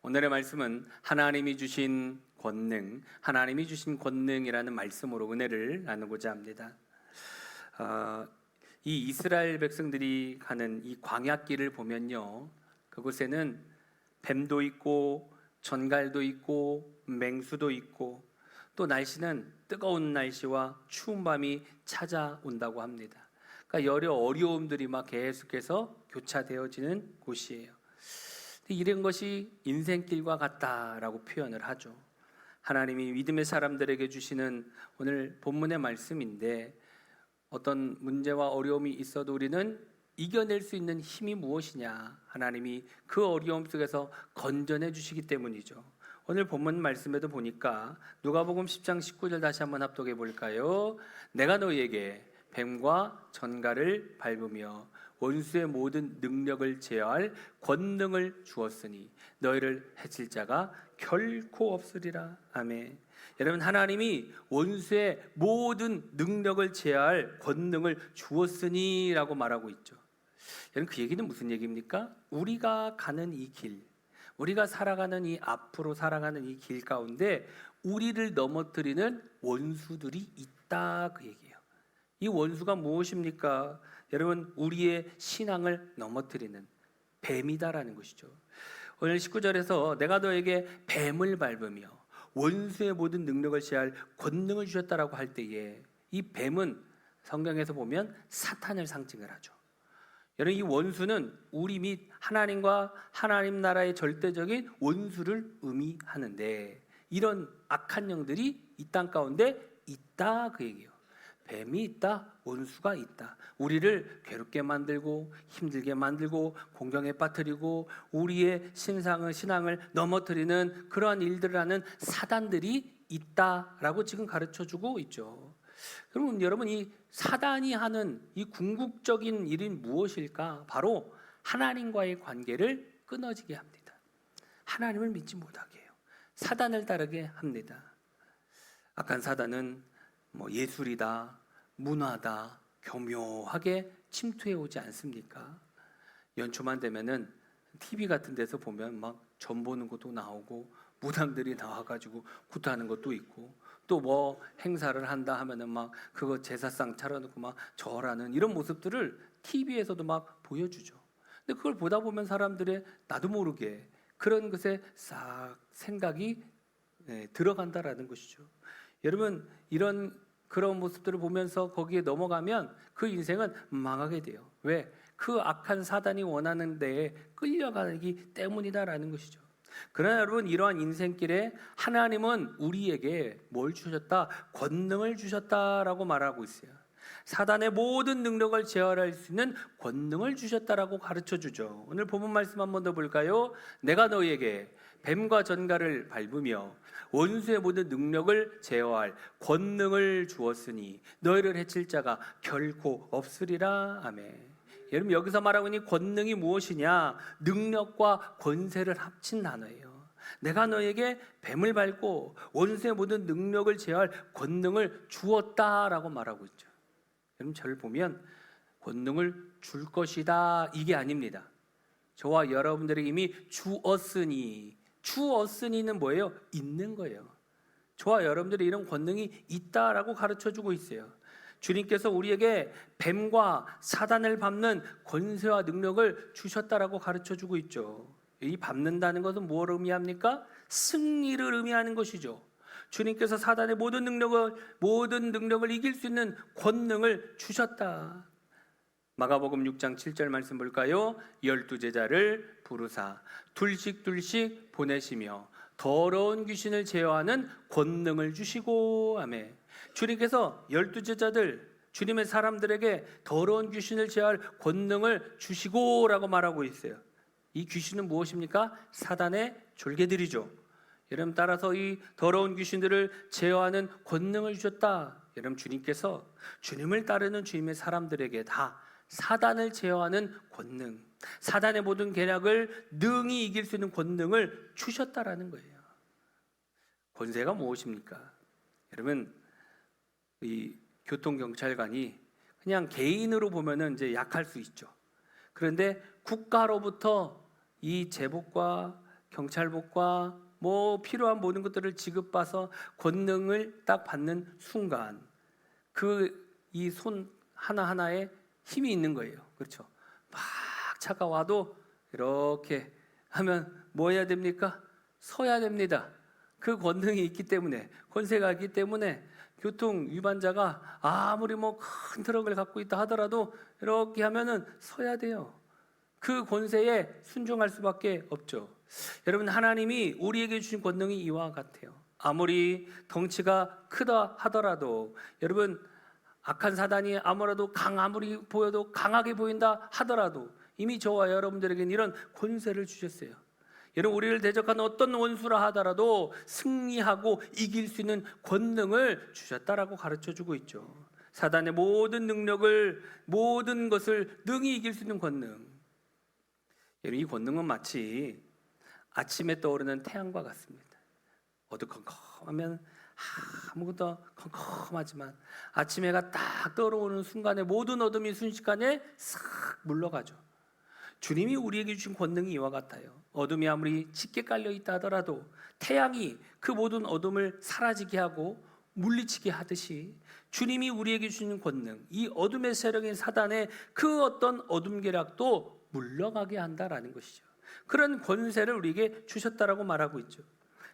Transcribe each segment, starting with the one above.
오늘의 말씀은 하나님이 주신 권능이라는 말씀으로 은혜를 나누고자 합니다. 이 이스라엘 백성들이 가는 이 광야길을 보면요, 그곳에는 뱀도 있고 전갈도 있고 맹수도 있고 또 날씨는 뜨거운 날씨와 추운 밤이 찾아온다고 합니다. 그러니까 여러 어려움들이 막 계속해서 교차되어지는 곳이에요. 이런 것이 인생길과 같다라고 표현을 하죠. 하나님이 믿음의 사람들에게 주시는 오늘 본문의 말씀인데, 어떤 문제와 어려움이 있어도 우리는 이겨낼 수 있는 힘이 무엇이냐, 하나님이 그 어려움 속에서 건져내 주시기 때문이죠. 오늘 본문 말씀에도 보니까 누가복음 10장 19절 다시 한번 합독해 볼까요? 내가 너희에게 뱀과 전갈을 밟으며 원수의 모든 능력을 제어할 권능을 주었으니 너희를 해칠 자가 결코 없으리라. 아멘. 여러분, 하나님이 원수의 모든 능력을 제어할 권능을 주었으니 라고 말하고 있죠. 여러분, 그 얘기는 무슨 얘기입니까? 우리가 가는 이 길, 우리가 살아가는 이 앞으로 살아가는 이 길 가운데 우리를 넘어뜨리는 원수들이 있다, 그 얘기예요. 이 원수가 무엇입니까? 여러분, 우리의 신앙을 넘어뜨리는 뱀이다라는 것이죠. 오늘 19절에서 내가 너에게 뱀을 밟으며 원수의 모든 능력을 제할 권능을 주셨다라고 할 때에, 이 뱀은 성경에서 보면 사탄을 상징을 하죠. 여러분, 이 원수는 우리 및 하나님과 하나님 나라의 절대적인 원수를 의미하는데, 이런 악한 영들이 이 땅 가운데 있다, 그 얘기예요. 뱀이 있다, 원수가 있다. 우리를 괴롭게 만들고 힘들게 만들고 공경에 빠뜨리고 우리의 신앙을 넘어뜨리는 그러한 일들을 하는 사단들이 있다라고 지금 가르쳐주고 있죠. 그러면 여러분, 이 사단이 하는 이 궁극적인 일이 무엇일까? 바로 하나님과의 관계를 끊어지게 합니다. 하나님을 믿지 못하게 해요. 사단을 따르게 합니다. 악한 사단은 예술이다, 문화다, 교묘하게 침투해 오지 않습니까? 연초만 되면은 TV 같은 데서 보면 막 전 보는 것도 나오고 무당들이 나와가지고 구타하는 것도 있고, 또 행사를 한다 하면은 막 그거 제사상 차려놓고 막 절하는 이런 모습들을 TV에서도 막 보여주죠. 근데 그걸 보다 보면 사람들의 나도 모르게 그런 것에 싹 생각이 들어간다라는 것이죠. 여러분, 그런 모습들을 보면서 거기에 넘어가면 그 인생은 망하게 돼요. 왜? 그 악한 사단이 원하는 데에 끌려가기 때문이다라는 것이죠. 그러나 여러분, 이러한 인생길에 하나님은 우리에게 뭘 주셨다? 권능을 주셨다라고 말하고 있어요. 사단의 모든 능력을 제어할 수 있는 권능을 주셨다라고 가르쳐 주죠. 오늘 본문 말씀 한 번 더 볼까요? 내가 너희에게 뱀과 전갈을 밟으며 원수의 모든 능력을 제어할 권능을 주었으니 너희를 해칠 자가 결코 없으리라. 아멘. 여러분, 여기서 말하고 있는 권능이 무엇이냐? 능력과 권세를 합친 단어예요. 내가 너에게 뱀을 밟고 원수의 모든 능력을 제어할 권능을 주었다라고 말하고 있죠. 여러분, 저를 보면 권능을 줄 것이다, 이게 아닙니다. 저와 여러분들에게 이미 주었으니는 뭐예요? 있는 거예요. 저와 여러분들이 이런 권능이 있다라고 가르쳐주고 있어요. 주님께서 우리에게 뱀과 사단을 밟는 권세와 능력을 주셨다라고 가르쳐주고 있죠. 이 밟는다는 것은 무엇을 의미합니까? 승리를 의미하는 것이죠. 주님께서 사단의 모든 능력을 이길 수 있는 권능을 주셨다. 마가복음 6장 7절 말씀 볼까요? 12제자를 부르사 둘씩 보내시며 더러운 귀신을 제어하는 권능을 주시고. 아멘. 주님께서 12제자들, 주님의 사람들에게 더러운 귀신을 제어할 권능을 주시고 라고 말하고 있어요. 이 귀신은 무엇입니까? 사단의 졸개들이죠. 여러분, 따라서 이 더러운 귀신들을 제어하는 권능을 주셨다. 여러분, 주님께서 주님을 따르는 주님의 사람들에게 다 사단을 제어하는 권능, 사단의 모든 계략을 능히 이길 수 있는 권능을 주셨다라는 거예요. 권세가 무엇입니까? 여러분, 이 교통경찰관이 그냥 개인으로 보면은 이제 약할 수 있죠. 그런데 국가로부터 이 제복과 경찰복과 뭐 필요한 모든 것들을 지급받아서 권능을 딱 받는 순간 이 손 하나하나에 힘이 있는 거예요. 그렇죠? 막 차가 와도 이렇게 하면 뭐 해야 됩니까? 서야 됩니다. 그 권능이 있기 때문에, 권세가 있기 때문에 교통 위반자가 아무리 뭐 큰 트럭을 갖고 있다 하더라도 이렇게 하면은 서야 돼요. 그 권세에 순종할 수밖에 없죠. 여러분, 하나님이 우리에게 주신 권능이 이와 같아요. 아무리 덩치가 크다 하더라도, 여러분, 악한 사단이 아무리 보여도 강하게 보인다 하더라도 이미 저와 여러분들에게는 이런 권세를 주셨어요. 여러분, 우리를 대적하는 어떤 원수라 하더라도 승리하고 이길 수 있는 권능을 주셨다라고 가르쳐주고 있죠. 사단의 모든 능력을, 모든 것을 능히 이길 수 있는 권능. 여러분, 이 권능은 마치 아침에 떠오르는 태양과 같습니다. 어두컴컴하면 아무것도 컴컴하지만 아침 해가 딱 떠오르는 순간에 모든 어둠이 순식간에 싹 물러가죠. 주님이 우리에게 주신 권능이 이와 같아요. 어둠이 아무리 짙게 깔려있다 하더라도 태양이 그 모든 어둠을 사라지게 하고 물리치게 하듯이 주님이 우리에게 주신 권능, 이 어둠의 세력인 사단의 그 어떤 어둠 계략도 물러가게 한다라는 것이죠. 그런 권세를 우리에게 주셨다라고 말하고 있죠.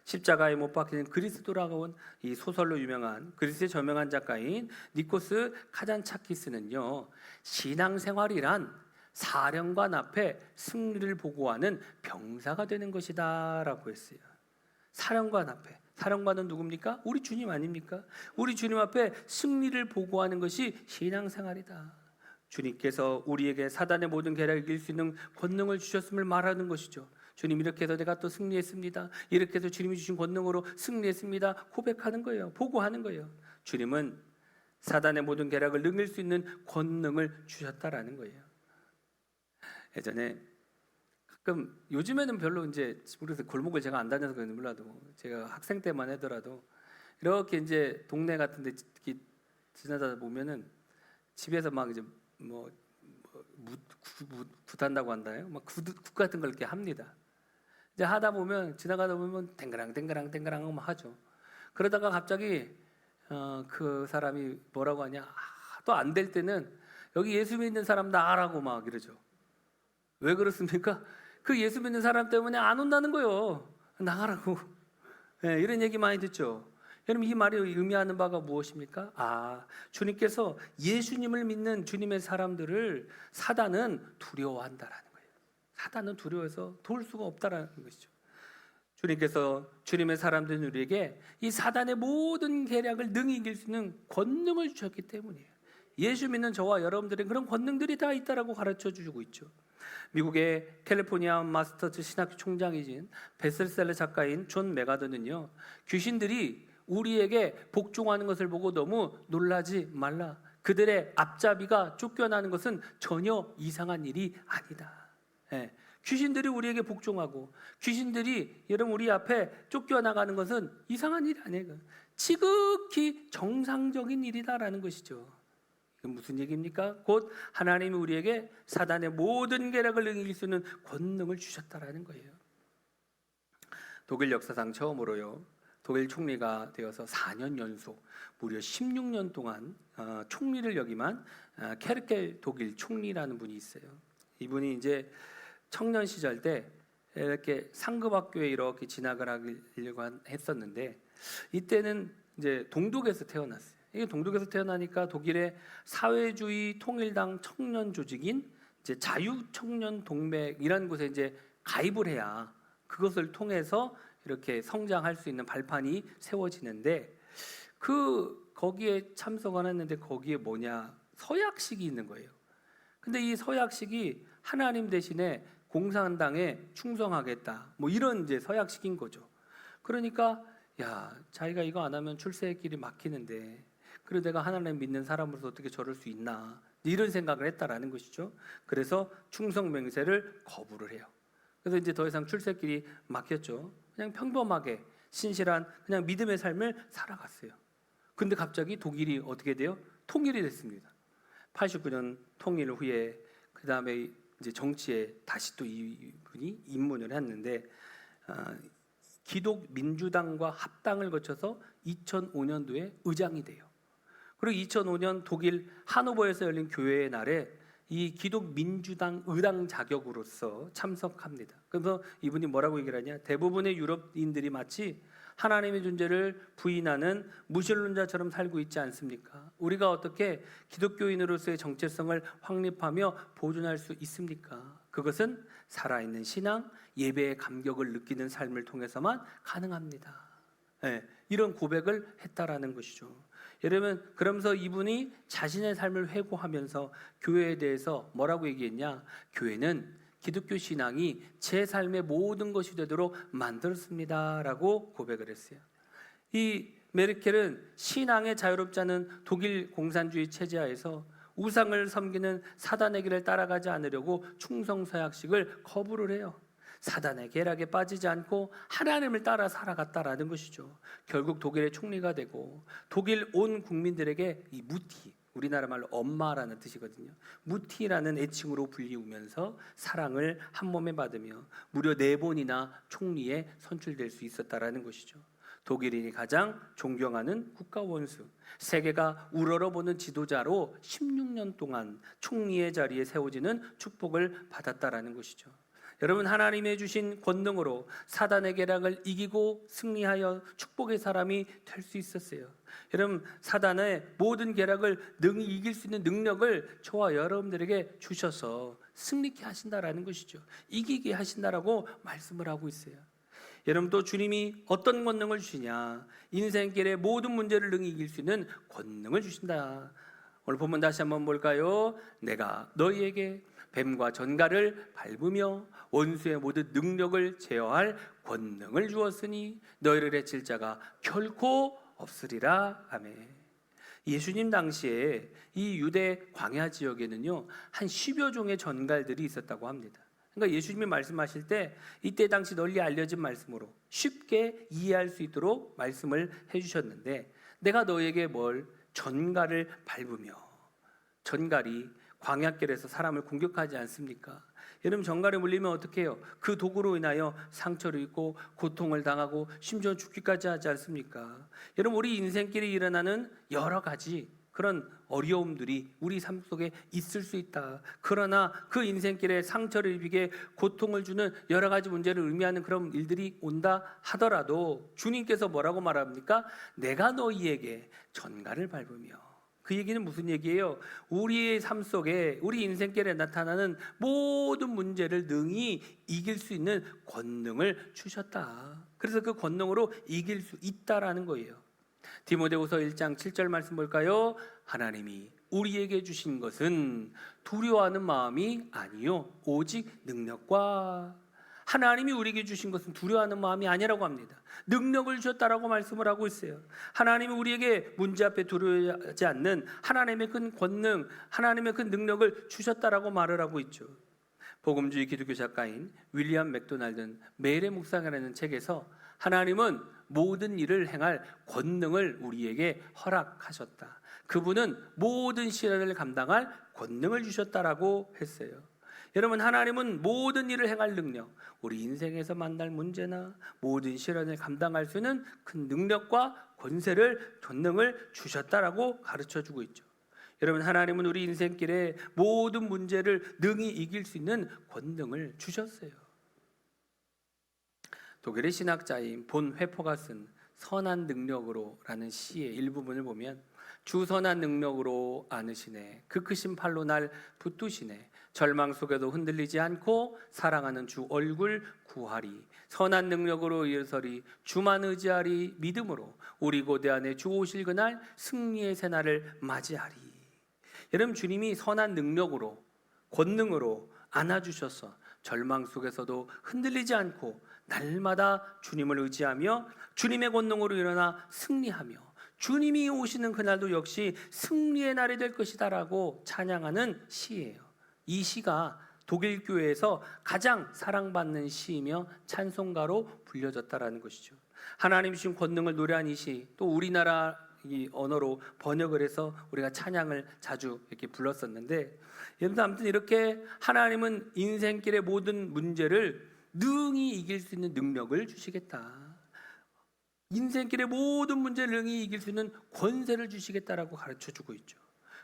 십자가에 못 박힌 그리스도라고 온 이 소설로 유명한 그리스의 저명한 작가인 니코스 카잔차키스는요, 신앙생활이란 사령관 앞에 승리를 보고하는 병사가 되는 것이다 라고 했어요. 사령관 앞에, 사령관은 누굽니까? 우리 주님 아닙니까? 우리 주님 앞에 승리를 보고하는 것이 신앙생활이다. 주님께서 우리에게 사단의 모든 계략을 이길 수 있는 권능을 주셨음을 말하는 것이죠. 주님, 이렇게 해서 내가 또 승리했습니다. 이렇게 해서 주님이 주신 권능으로 승리했습니다. 고백하는 거예요. 보고하는 거예요. 주님은 사단의 모든 계략을 능일 수 있는 권능을 주셨다라는 거예요. 예전에 가끔, 요즘에는 별로 이제 모르겠어요. 골목을 제가 안 다녀서 그런지 몰라도 제가 학생 때만 하더라도 이렇게 이제 동네 같은 데 지나다 보면은 집에서 막 이제 굿한다고 한다요. 막 굿 같은 걸 이렇게 합니다. 이제 하다 보면, 지나가다 보면 댕그랑 막 하죠. 그러다가 갑자기 그 사람이 뭐라고 하냐, 또 안 될 때는 여기 예수 믿는 사람 나가라고 막 이러죠. 왜 그렇습니까? 그 예수 믿는 사람 때문에 안 온다는 거예요. 나가라고. 네, 이런 얘기 많이 듣죠. 여러분, 이 말이 의미하는 바가 무엇입니까? 주님께서 예수님을 믿는 주님의 사람들을 사단은 두려워한다라는 거예요. 사단은 두려워해서 도울 수가 없다라는 것이죠. 주님께서 주님의 사람들 우리에게 이 사단의 모든 계략을 능히 이길 수 있는 권능을 주셨기 때문이에요. 예수 믿는 저와 여러분들은 그런 권능들이 다 있다라고 가르쳐 주고 있죠. 미국의 캘리포니아 마스터즈 신학교 총장이신 베스트셀러 작가인 존 메가더는요, 귀신들이 우리에게 복종하는 것을 보고 너무 놀라지 말라. 그들의 앞잡이가 쫓겨나는 것은 전혀 이상한 일이 아니다. 예, 귀신들이 우리에게 복종하고 귀신들이 여러분 우리 앞에 쫓겨나가는 것은 이상한 일이 아니에요. 지극히 정상적인 일이다라는 것이죠. 이건 무슨 얘기입니까? 곧 하나님이 우리에게 사단의 모든 계략을 이길 수 있는 권능을 주셨다라는 거예요. 독일 역사상 처음으로요, 독일 총리가 되어서 4년 연속 무려 16년 동안 총리를 역임한 케르켈 독일 총리라는 분이 있어요. 이분이 이제 청년 시절 때 이렇게 상급학교에 이렇게 진학을 하려고 했었는데, 이때는 이제 동독에서 태어났어요. 이게 동독에서 태어나니까 독일의 사회주의 통일당 청년 조직인 이제 자유청년 동맹이라는 곳에 이제 가입을 해야 그것을 통해서 이렇게 성장할 수 있는 발판이 세워지는데, 거기에 참석을 했는데 거기에 서약식이 있는 거예요. 근데 이 서약식이 하나님 대신에 공산당에 충성하겠다, 이런 이제 서약식인 거죠. 그러니까 자기가 이거 안 하면 출세의 길이 막히는데, 그래도 내가 하나님 믿는 사람으로서 어떻게 저럴 수 있나, 이런 생각을 했다라는 것이죠. 그래서 충성 맹세를 거부를 해요. 그래서 이제 더 이상 출세길이 막혔죠. 그냥 평범하게 신실한 그냥 믿음의 삶을 살아갔어요. 근데 갑자기 독일이 어떻게 돼요? 통일이 됐습니다. 89년 통일 후에 그 다음에 이제 정치에 다시 또 이분이 입문을 했는데, 기독 민주당과 합당을 거쳐서 2005년도에 의장이 돼요. 그리고 2005년 독일 하노버에서 열린 교회의 날에 이 기독 민주당 의당 자격으로서 참석합니다. 그래서 이분이 뭐라고 얘기를 하냐? 대부분의 유럽인들이 마치 하나님의 존재를 부인하는 무신론자처럼 살고 있지 않습니까? 우리가 어떻게 기독교인으로서의 정체성을 확립하며 보존할 수 있습니까? 그것은 살아있는 신앙, 예배의 감격을 느끼는 삶을 통해서만 가능합니다. 네, 이런 고백을 했다라는 것이죠. 여러분, 그러면서 이분이 자신의 삶을 회고하면서 교회에 대해서 뭐라고 얘기했냐? 교회는 기독교 신앙이 제 삶의 모든 것이 되도록 만들었습니다 라고 고백을 했어요. 이 메르켈은 신앙에 자유롭지 않은 독일 공산주의 체제하에서 우상을 섬기는 사단의 길을 따라가지 않으려고 충성서약식을 거부를 해요. 사단의 계략에 빠지지 않고 하나님을 따라 살아갔다라는 것이죠. 결국 독일의 총리가 되고 독일 온 국민들에게 이 무티, 우리나라 말로 엄마라는 뜻이거든요. 무티라는 애칭으로 불리우면서 사랑을 한 몸에 받으며 무려 4번이나 총리에 선출될 수 있었다라는 것이죠. 독일인이 가장 존경하는 국가 원수, 세계가 우러러보는 지도자로 16년 동안 총리의 자리에 세워지는 축복을 받았다라는 것이죠. 여러분, 하나님의 주신 권능으로 사단의 계략을 이기고 승리하여 축복의 사람이 될 수 있었어요. 여러분, 사단의 모든 계략을 능히 이길 수 있는 능력을 저와 여러분들에게 주셔서 승리케 하신다라는 것이죠. 이기게 하신다라고 말씀을 하고 있어요. 여러분, 또 주님이 어떤 권능을 주시냐? 인생길의 모든 문제를 능히 이길 수 있는 권능을 주신다. 오늘 본문 다시 한번 볼까요? 내가 너희에게 뱀과 전갈을 밟으며 원수의 모든 능력을 제어할 권능을 주었으니 너희를 해칠 자가 결코 없으리라. 아멘. 예수님 당시에 이 유대 광야 지역에는요, 한 10여 종의 전갈들이 있었다고 합니다. 그러니까 예수님이 말씀하실 때 이때 당시 널리 알려진 말씀으로 쉽게 이해할 수 있도록 말씀을 해주셨는데, 내가 너에게 뭘 전갈을 밟으며, 전갈이 광야길에서 사람을 공격하지 않습니까? 여러분, 전갈에 물리면 어떻게 해요? 그 독으로 인하여 상처를 입고 고통을 당하고 심지어 죽기까지 하지 않습니까? 여러분, 우리 인생길에 일어나는 여러 가지 그런 어려움들이 우리 삶 속에 있을 수 있다. 그러나 그 인생길에 상처를 입히게 고통을 주는 여러 가지 문제를 의미하는 그런 일들이 온다 하더라도 주님께서 뭐라고 말합니까? 내가 너희에게 전갈을 밟으며. 그 얘기는 무슨 얘기예요? 우리의 삶 속에, 우리 인생길에 나타나는 모든 문제를 능히 이길 수 있는 권능을 주셨다. 그래서 그 권능으로 이길 수 있다라는 거예요. 디모데후서 1장 7절 말씀 볼까요? 하나님이 우리에게 주신 것은 두려워하는 마음이 아니요 오직 능력과, 하나님이 우리에게 주신 것은 두려워하는 마음이 아니라고 합니다. 능력을 주셨다라고 말씀을 하고 있어요. 하나님이 우리에게 문제 앞에 두려워하지 않는 하나님의 큰 권능, 하나님의 큰 능력을 주셨다라고 말을 하고 있죠. 복음주의 기독교 작가인 윌리엄 맥도날드 매일의 묵상이라는 책에서 하나님은 모든 일을 행할 권능을 우리에게 허락하셨다. 그분은 모든 시련을 감당할 권능을 주셨다라고 했어요. 여러분, 하나님은 모든 일을 행할 능력, 우리 인생에서 만날 문제나 모든 시련을 감당할 수 있는 큰 능력과 권세를, 권능을 주셨다라고 가르쳐주고 있죠. 여러분, 하나님은 우리 인생길에 모든 문제를 능히 이길 수 있는 권능을 주셨어요. 독일의 신학자인 본 회포가 쓴 선한 능력으로라는 시의 일부분을 보면, 주 선한 능력으로 안으시네, 그 크신 팔로 날 붙드시네, 절망 속에도 흔들리지 않고 사랑하는 주 얼굴 구하리, 선한 능력으로 일어서리, 주만 의지하리, 믿음으로 우리 고대 안에 주 오실 그날 승리의 새날을 맞이하리. 여러분, 주님이 선한 능력으로, 권능으로 안아주셔서 절망 속에서도 흔들리지 않고 날마다 주님을 의지하며 주님의 권능으로 일어나 승리하며 주님이 오시는 그날도 역시 승리의 날이 될 것이다라고 찬양하는 시예요. 이 시가 독일 교회에서 가장 사랑받는 시이며 찬송가로 불려졌다라는 것이죠. 하나님 주신 권능을 노래한 이 시, 또 우리나라 이 언어로 번역을 해서 우리가 찬양을 자주 이렇게 불렀었는데, 여러분, 아무튼 이렇게 하나님은 인생길의 모든 문제를 능히 이길 수 있는 능력을 주시겠다. 인생길의 모든 문제를 능히 이길 수 있는 권세를 주시겠다라고 가르쳐주고 있죠.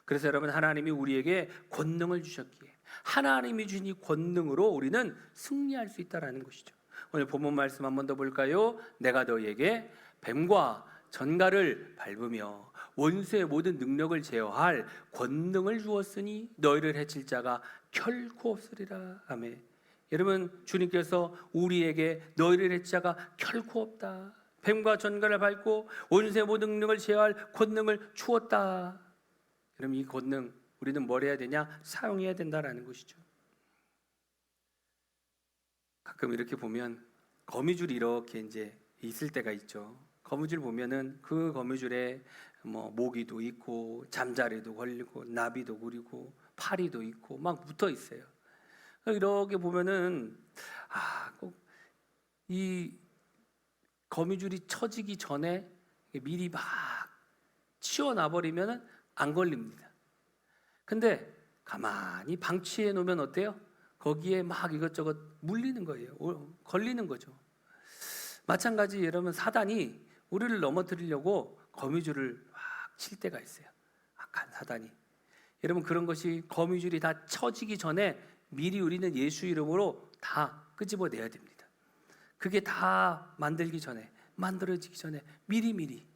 그래서 여러분, 하나님이 우리에게 권능을 주셨기에 하나님이 주신 이 권능으로 우리는 승리할 수 있다라는 것이죠. 오늘 본문 말씀 한 번 더 볼까요? 내가 너희에게 뱀과 전갈을 밟으며 원수의 모든 능력을 제어할 권능을 주었으니 너희를 해칠 자가 결코 없으리라. 아멘. 여러분, 주님께서 우리에게 너희를 해칠 자가 결코 없다, 뱀과 전갈을 밟고 원수의 모든 능력을 제어할 권능을 주었다. 그럼 이 권능 우리는 뭘 해야 되냐? 사용해야 된다라는 것이죠. 가끔 이렇게 보면 거미줄이 이렇게 이제 있을 때가 있죠. 거미줄 보면은 그 거미줄에 뭐 모기도 있고 잠자리도 걸리고 나비도 굴리고 파리도 있고 막 붙어 있어요. 이렇게 보면은 꼭 이 거미줄이 쳐지기 전에 미리 막 치워놔 버리면은 안 걸립니다. 근데 가만히 방치해 놓으면 어때요? 거기에 막 이것저것 물리는 거예요. 걸리는 거죠. 마찬가지 여러분, 사단이 우리를 넘어뜨리려고 거미줄을 막 칠 때가 있어요. 악한 사단이. 여러분, 그런 것이 거미줄이 다 쳐지기 전에 미리 우리는 예수 이름으로 다 끄집어내야 됩니다. 그게 다 만들어지기 전에 미리미리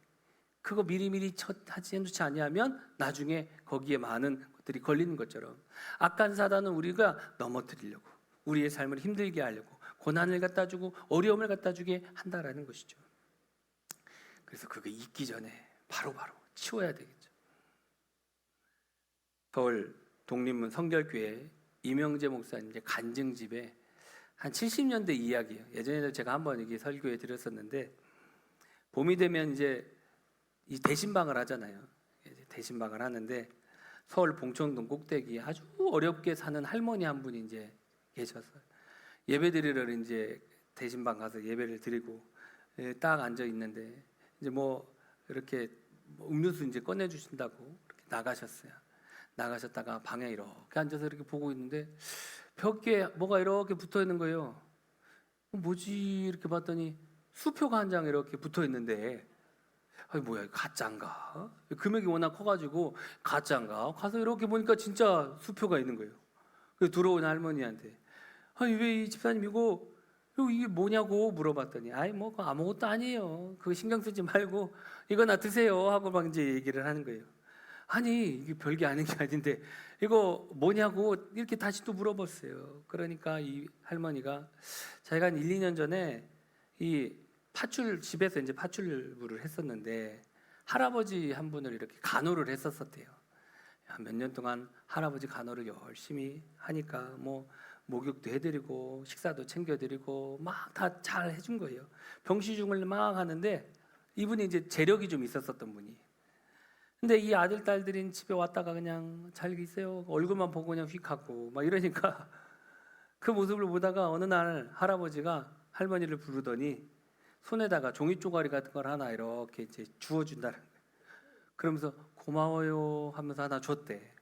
그거 미리미리 하지 놓지 아니하면 나중에 거기에 많은 것들이 걸리는 것처럼 악한 사단은 우리가 넘어뜨리려고, 우리의 삶을 힘들게 하려고 고난을 갖다 주고 어려움을 갖다 주게 한다라는 것이죠. 그래서 그게 있기 전에 바로바로 치워야 되겠죠. 서울 독립문 성결교회 이명재 목사님 간증집에 한 70년대 이야기예요. 예전에도 제가 한번 여기 설교해 드렸었는데, 봄이 되면 이제 이 대신방을 하잖아요. 대신방을 하는데 서울 봉천동 꼭대기에 아주 어렵게 사는 할머니 한 분이 이제 계셨어요. 예배드리러 이제 대신방 가서 예배를 드리고 딱 앉아 있는데 이제 뭐 이렇게 음료수 이제 꺼내 주신다고 이렇게 나가셨어요. 나가셨다가 방에 이렇게 앉아서 이렇게 보고 있는데 벽에 뭐가 이렇게 붙어 있는 거예요. 뭐지 이렇게 봤더니 수표가 한 장 이렇게 붙어 있는데, 아니 뭐야, 가짜인가? 금액이 워낙 커가지고 가짜인가? 가서 이렇게 보니까 진짜 수표가 있는 거예요. 그래서 들어온 할머니한테, 아니 왜 이 집사님 이게 뭐냐고 물어봤더니, 아이 뭐 아무것도 아니에요. 그거 신경 쓰지 말고 이거나 드세요 하고 막 이제 얘기를 하는 거예요. 아니 이게 별게 아닌 게 아닌데 이거 뭐냐고 이렇게 다시 또 물어봤어요. 그러니까 이 할머니가 자기가 한 1, 2년 전에 이 집에서 이제 파출부를 했었는데 할아버지 한 분을 이렇게 간호를 했었대요. 몇 년 동안 할아버지 간호를 열심히 하니까 뭐 목욕도 해드리고 식사도 챙겨드리고 막 다 잘 해준 거예요. 병시중을 막 하는데 이분이 이제 재력이 좀 있었던 분이. 근데 이 아들 딸들인 집에 왔다가 그냥 잘 있어요. 얼굴만 보고 그냥 휙 하고 막 이러니까 그 모습을 보다가 어느 날 할아버지가 할머니를 부르더니 손에다가 종이 쪼가리 같은 걸 하나 이렇게 이제 주워준다는 거예요. 그러면서 고마워요 하면서 하나 줬대.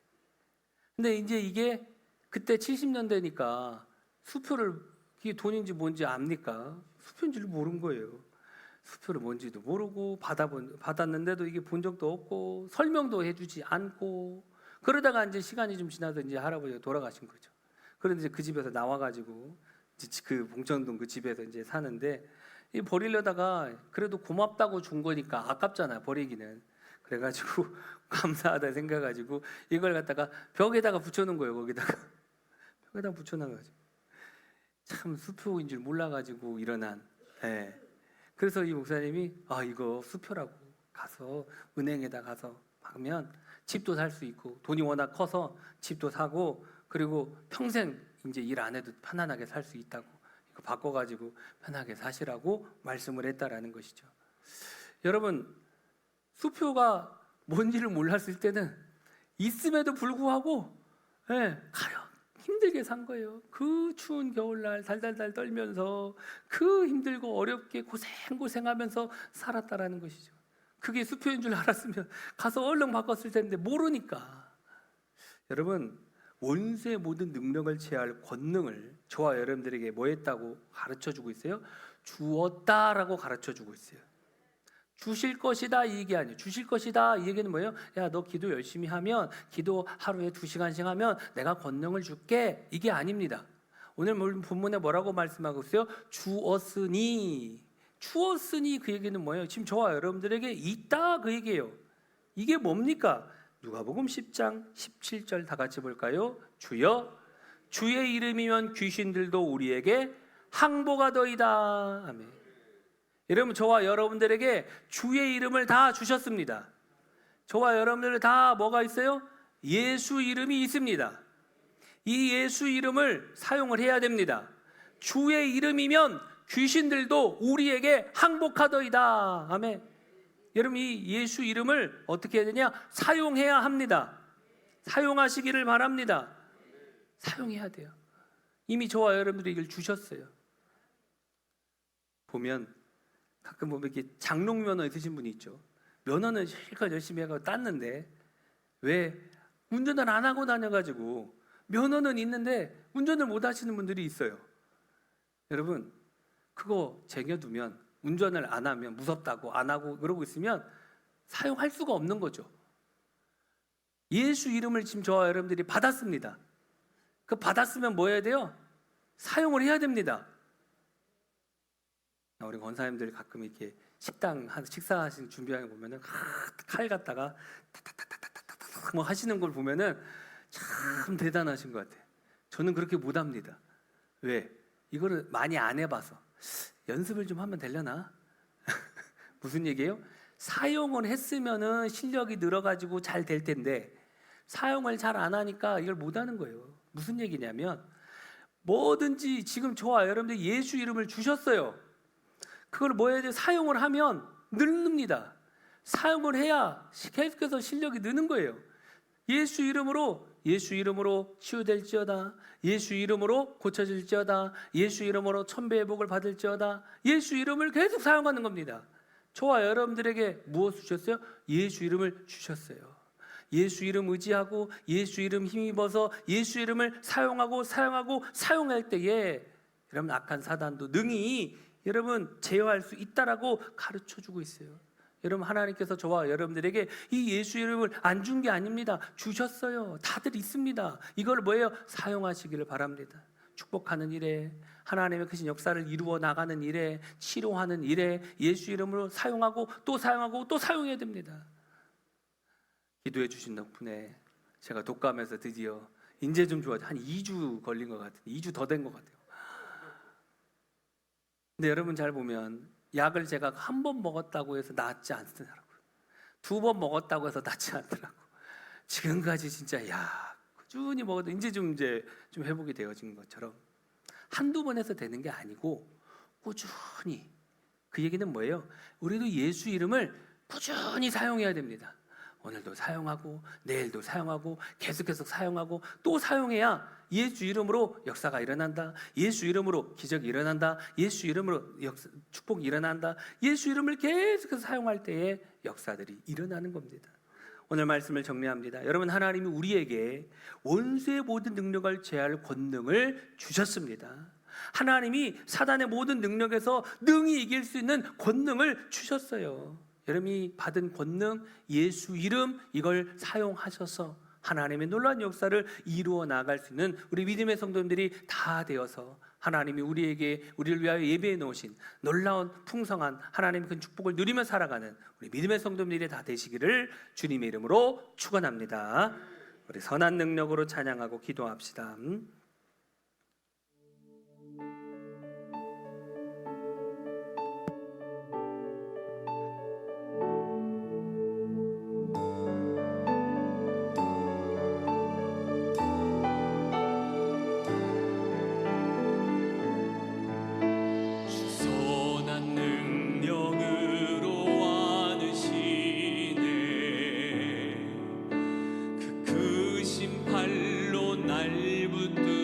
근데 이제 이게 그때 70년대니까 수표를, 이게 돈인지 뭔지 압니까? 수표인 줄 모른 거예요. 수표를 뭔지도 모르고 받았는데도 이게 본 적도 없고 설명도 해주지 않고, 그러다가 이제 시간이 좀 지나서 이제 할아버지가 돌아가신 거죠. 그런데 이제 그 집에서 나와가지고 이제 그 봉천동 그 집에서 이제 사는데, 이 버리려다가 그래도 고맙다고 준 거니까 아깝잖아 버리기는. 그래가지고 감사하다 생각가지고 이걸 갖다가 벽에다가 붙여놓은 거예요. 거기다가 벽에다가 붙여놔가지고 참 수표인 줄 몰라가지고 일어난. 예. 그래서 이 목사님이 이거 수표라고, 가서 은행에다 가서 하면 집도 살 수 있고, 돈이 워낙 커서 집도 사고, 그리고 평생 이제 일 안 해도 편안하게 살 수 있다고, 이거 바꿔가지고 편하게 사시라고 말씀을 했다라는 것이죠. 여러분, 수표가 뭔지를 몰랐을 때는 있음에도 불구하고 가령 힘들게 산 거예요. 그 추운 겨울날 달달달 떨면서 그 힘들고 어렵게 고생하면서 살았다라는 것이죠. 그게 수표인 줄 알았으면 가서 얼른 바꿨을 텐데 모르니까. 여러분, 원수의 모든 능력을 제할 권능을 저와 여러분들에게 뭐 했다고 가르쳐주고 있어요? 주었다라고 가르쳐주고 있어요. 주실 것이다 이 얘기 아니에요. 주실 것이다 이 얘기는 뭐예요? 야, 너 기도 열심히 하면, 기도 하루에 2시간씩 하면 내가 권능을 줄게, 이게 아닙니다. 오늘 본문에 뭐라고 말씀하고 있어요? 주었으니. 주었으니 그 얘기는 뭐예요? 지금 저와 여러분들에게 있다 그 얘기예요. 이게 뭡니까? 누가복음 10장 17절 다 같이 볼까요? 주여, 주의 이름이면 귀신들도 우리에게 항복하더이다. 아멘. 여러분, 저와 여러분들에게 주의 이름을 다 주셨습니다. 저와 여러분들 다 뭐가 있어요? 예수 이름이 있습니다. 이 예수 이름을 사용을 해야 됩니다. 주의 이름이면 귀신들도 우리에게 항복하더이다. 아멘. 여러분, 이 예수 이름을 어떻게 해야 되냐? 사용해야 합니다. 사용하시기를 바랍니다. 사용해야 돼요. 이미 저와 여러분들이 이걸 주셨어요. 가끔 보면 이렇게 장롱 면허 있으신 분이 있죠. 면허는 실컷 열심히 하고 땄는데 왜 운전을 안 하고 다녀가지고 면허는 있는데 운전을 못 하시는 분들이 있어요. 여러분, 그거 쟁여두면, 운전을 안 하면 무섭다고 안 하고 그러고 있으면 사용할 수가 없는 거죠. 예수 이름을 지금 저와 여러분들이 받았습니다. 그 받았으면 뭐 해야 돼요? 사용을 해야 됩니다. 우리 권사님들 가끔 이렇게 식사하시는 준비하는 거 보면은 칼 갖다가 타타타타타타타 뭐 하시는 걸 보면은 참 대단하신 것 같아요. 저는 그렇게 못합니다. 왜? 이거를 많이 안 해봐서. 연습을 좀 하면 되려나? 무슨 얘기예요? 사용을 했으면은 실력이 늘어가지고 잘 될 텐데 사용을 잘 안 하니까 이걸 못하는 거예요. 무슨 얘기냐면, 뭐든지 지금 저와 여러분들 예수 이름을 주셨어요. 그걸 뭐 해야 돼요? 사용을 하면 늘립니다. 사용을 해야 계속해서 실력이 느는 거예요. 예수 이름으로 치유될지어다. 예수 이름으로 고쳐질지어다. 예수 이름으로 천배의 복을 받을지어다. 예수 이름을 계속 사용하는 겁니다. 저와 여러분들에게 무엇을 주셨어요? 예수 이름을 주셨어요. 예수 이름 의지하고 예수 이름 힘입어서 예수 이름을 사용할 때에 여러분, 악한 사단도 능히 여러분 제어할 수 있다라고 가르쳐주고 있어요. 여러분, 하나님께서 저와 여러분들에게 이 예수 이름을 안 준 게 아닙니다. 주셨어요. 다들 있습니다. 이걸 뭐예요? 사용하시기를 바랍니다. 축복하는 일에, 하나님의 크신 역사를 이루어 나가는 일에, 치료하는 일에 예수 이름으로 사용하고 또 사용해야 됩니다. 기도해 주신 덕분에 제가 독감에서 드디어 이제 좀 좋아져. 한 2주 걸린 것 같아요. 2주 더 된 것 같아요. 근데 여러분 잘 보면 약을 제가 한 번 먹었다고 해서 낫지 않더라고요. 2번 먹었다고 해서 낫지 않더라고요. 지금까지 진짜 꾸준히 먹어도 이제 좀 회복이 되어진 것처럼 한두 번 해서 되는 게 아니고 꾸준히. 그 얘기는 뭐예요? 우리도 예수 이름을 꾸준히 사용해야 됩니다. 오늘도 사용하고 내일도 사용하고 계속 사용하고 또 사용해야 예수 이름으로 역사가 일어난다. 예수 이름으로 기적이 일어난다. 예수 이름으로 축복이 일어난다. 예수 이름을 계속해서 사용할 때에 역사들이 일어나는 겁니다. 오늘 말씀을 정리합니다. 여러분, 하나님이 우리에게 원수의 모든 능력을 제할 권능을 주셨습니다. 하나님이 사단의 모든 능력에서 능히 이길 수 있는 권능을 주셨어요. 여러분이 받은 권능, 예수 이름, 이걸 사용하셔서 하나님의 놀라운 역사를 이루어 나갈 수 있는 우리 믿음의 성도님들이 다 되어서 하나님이 우리를 위하여 예배해 놓으신 놀라운 풍성한 하나님의 큰 축복을 누리며 살아가는 우리 믿음의 성도님들이 다 되시기를 주님의 이름으로 축원합니다. 우리 선한 능력으로 찬양하고 기도합시다. 발로 날 붙들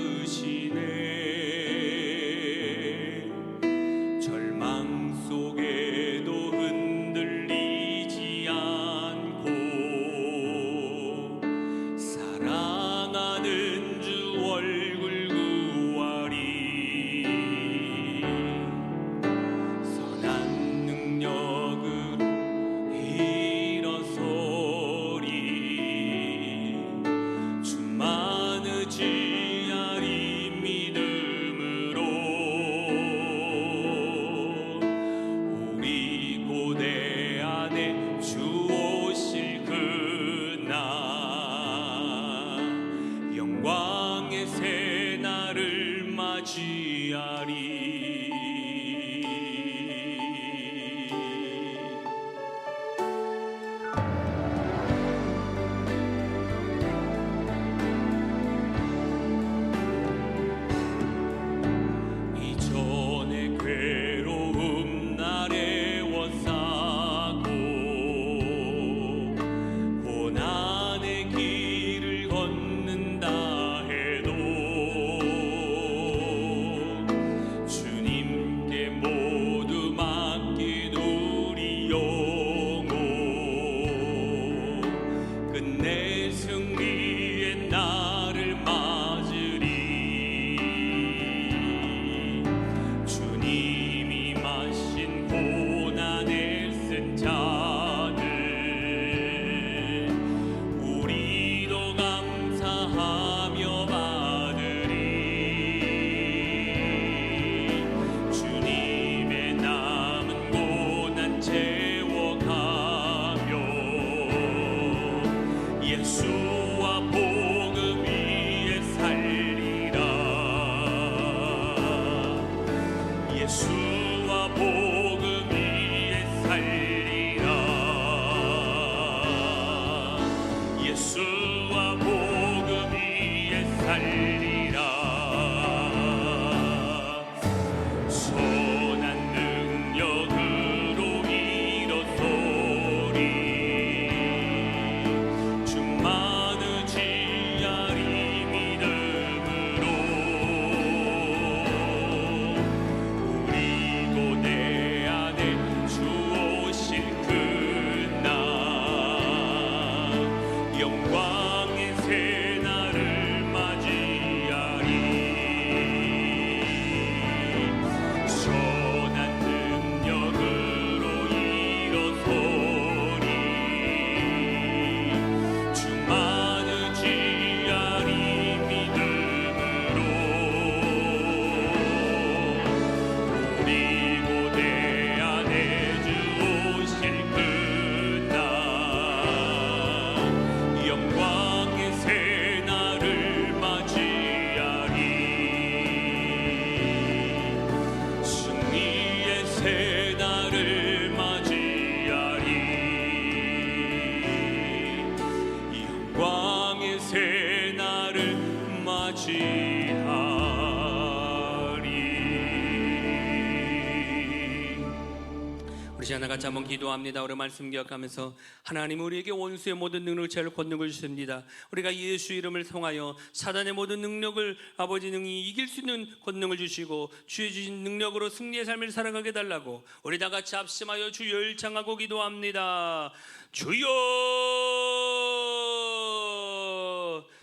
우리 하나 같이 한번 기도합니다. 우리 말씀 기억하면서 하나님 우리에게 원수의 모든 능력을 제일 권능을 주십니다. 우리가 예수 이름을 통하여 사단의 모든 능력을 아버지 능히 이길 수 있는 권능을 주시고 주의 주신 능력으로 승리의 삶을 살아가게 달라고 우리 다 같이 합심하여 주 열창하고 기도합니다. 주여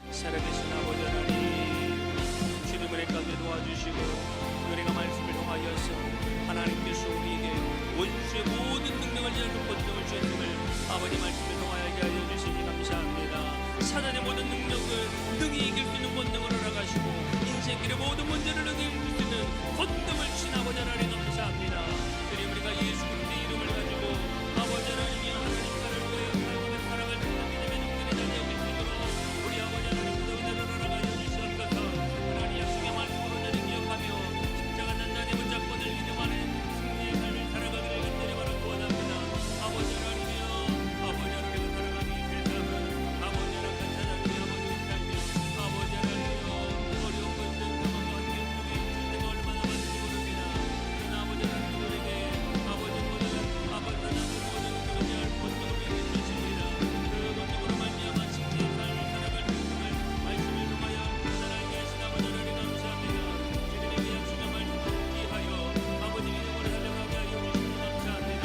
살아계신 아버지 하나님 주님의 은혜 가운데 도와주시고 우리가 말씀을 통하여서 하나님께서 우리에게 원수의 모든 능력을 제하는 권능을 주셨음을 아버지 말씀을 통하여 하여 주시니 감사합니다. 사단의 모든 능력을 능히 이길 수 있는 권능을 허락하시고 인생길의 모든 문제를 능히 이길 수 있는 권능을 주신 아버지 하나님 감사합니다. 그리고 우리가 예수 그리스도의 이름을 가지고 아버지 하나님이 하나님 나라를 위하여 살아갈 수 있는 믿음의 눈길이 달려오게 되도록 우리 아버지 하나님 그 은혜를 허락하여 주시옵소서. 하나님 약속의 말씀으로 저를 기억하며 십자가 단단히 붙잡고 늘 믿음 안에 승리의 삶을 살아가기를 간절히 바라고 원합니다. 아버지 하나님이여 아버지 하나님과 살아가는 이 세상은 아버지 하나님과 찾아가는 아버지의 삶이 아버지 하나님이여 어려운 것들 그것도 환경 속에 있을 때가 얼마나 많은지 모릅니다. 그러나 아버지 하나님들에게 아버지 모든 아버지 하나님 모든 그런 할 권능을 주십니다. 그 권능으로 말미암아 승리의 삶을 살아갈 수 있음을 말씀을 통하여 하나님께 하신 아버지 하나님 감사합니다. 주님의 약속의 말씀 기하여 아버지 이름으로 살려가게 하여 주시니 감사합니다.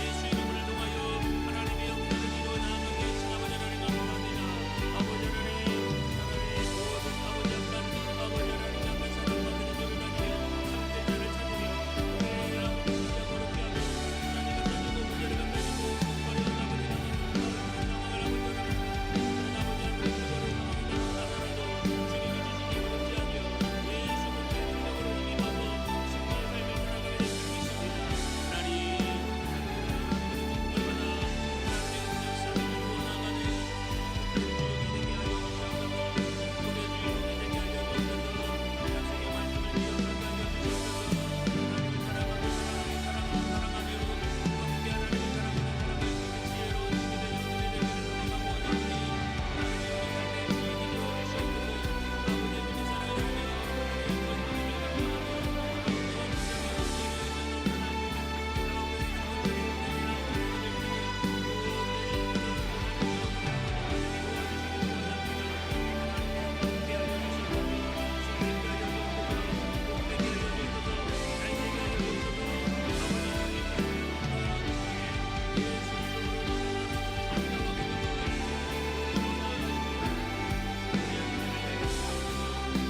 예수 이름을 통하여 하나님의 역사를 이루어 나가게 하신 아버지 하나님 감사합니다. 아버지 하나님 모든 아버지 약간 아버지 하나님 약간 사랑받는 일을 다니며 참된 자를 찾으며 우리의 아버지 진짜 거룩게 하며 하나님과 찾아도 문제를 감당하고 어려운 아버지 하나님 상황을 아버지 하나님 그런 아버지 하나님 그대로 나가나도 주님이 주시기 어렵지 아니여 예수 그리스도의 능력으로 힘입어서 승리의 삶을 살아가게 될 수 있습니다. 하나님 얼마나 하나님의 역사를 이루어 나가는 주역이 되게 하여 주시옵소서. 우리의 주역이 되게 하여 주옵소서. 약속의 말씀을 기억하게 하여 주시옵소서. 하나님을 사랑하며 사랑하며 어떻게 하나님을 사랑하며 살아갈 수 있는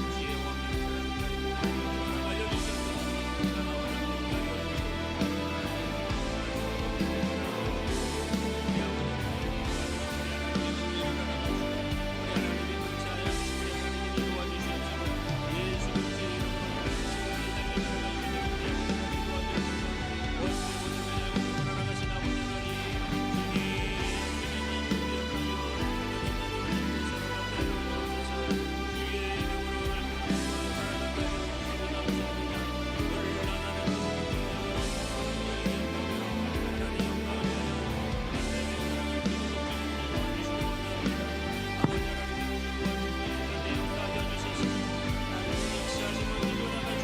지혜로운 힘이 되어 우리 되기를 우리가 원하오니 하나님 우리 삶의 주인이 되어 주시옵소서. 아버지 믿음 사랑하며 하나님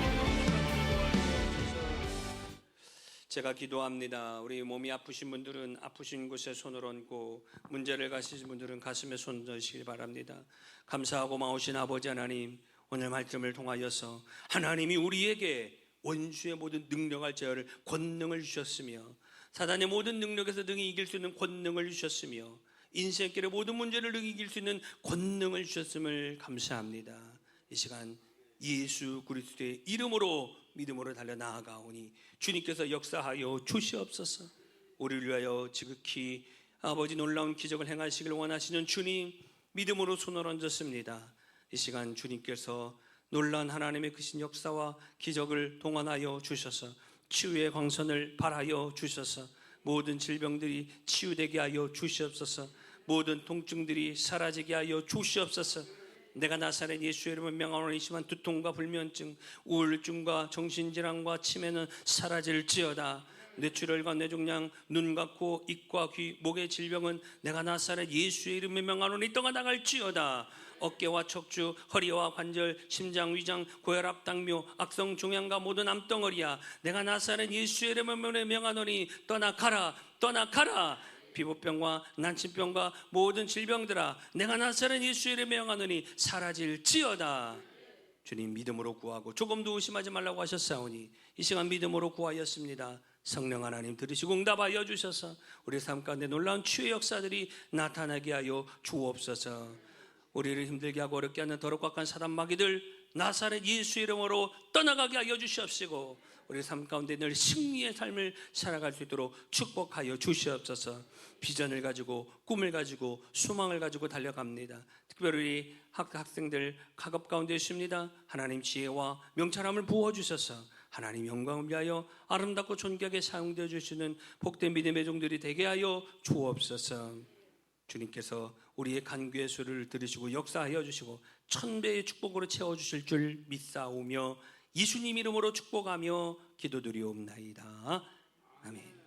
제가 기도합니다. 우리 몸이 아프신 분들은 아프신 곳에 손을 얹고 문제를 가지신 분들은 가슴에 손 얹으시길 바랍니다. 감사하고 마오신 아버지 하나님, 오늘 말씀을 통하여서 하나님이 우리에게 원수의 모든 능력할 제어를 권능을 주셨으며 사단의 모든 능력에서 능히 이길 수 있는 권능을 주셨으며 인생길의 모든 문제를 능히 이길 수 있는 권능을 주셨음을 감사합니다. 이 시간 예수 그리스도의 이름으로 믿음으로 달려 나아가오니 주님께서 역사하여 주시옵소서. 우리를 위하여 지극히 아버지 놀라운 기적을 행하시길 원하시는 주님, 믿음으로 손을 얹었습니다. 이 시간 주님께서 놀라운 하나님의 크신 역사와 기적을 동원하여 주셔서 치유의 광선을 발하여 주셔서 모든 질병들이 치유되게 하여 주시옵소서. 모든 통증들이 사라지게 하여 주시옵소서. 내가 나사렛 예수의 이름을 명하노니지만 두통과 불면증, 우울증과 정신질환과 치매는 사라질지어다. 뇌출혈과 뇌종양, 눈과 코, 입과 귀, 목의 질병은 내가 나사렛 예수의 이름에 명하노니 떠나갈지어다. 어깨와 척추, 허리와 관절, 심장, 위장, 고혈압, 당뇨, 악성 종양과 모든 암덩어리야, 내가 나사렛 예수의 이름에 명하노니 떠나가라, 떠나가라. 피부병과 난치병과 모든 질병들아, 내가 나사렛 예수의 이름에 명하노니 사라질지어다. 주님 믿음으로 구하고 조금도 의심하지 말라고 하셨사오니 이 시간 믿음으로 구하였습니다. 성령 하나님 들으시고 응답하여 주셔서 우리 삶 가운데 놀라운 치유의 역사들이 나타나게 하여 주옵소서. 우리를 힘들게 하고 어렵게 하는 더럽고 악한 사단 마귀들 나사렛 예수 이름으로 떠나가게 하여 주시옵시고 우리 삶 가운데 늘 승리의 삶을 살아갈 수 있도록 축복하여 주시옵소서. 비전을 가지고 꿈을 가지고 소망을 가지고 달려갑니다. 특별히 학생들 학업 가운데 있습니다. 하나님 지혜와 명철함을 부어주셔서 하나님 영광을 위하여 아름답고 존귀하게 사용되어 주시는 복된 믿음의 종들이 되게 하여 주옵소서. 주님께서 우리의 간구의 소리를 들으시고 역사하여 주시고 천배의 축복으로 채워주실 줄 믿사오며 예수님 이름으로 축복하며 기도드리옵나이다. 아멘.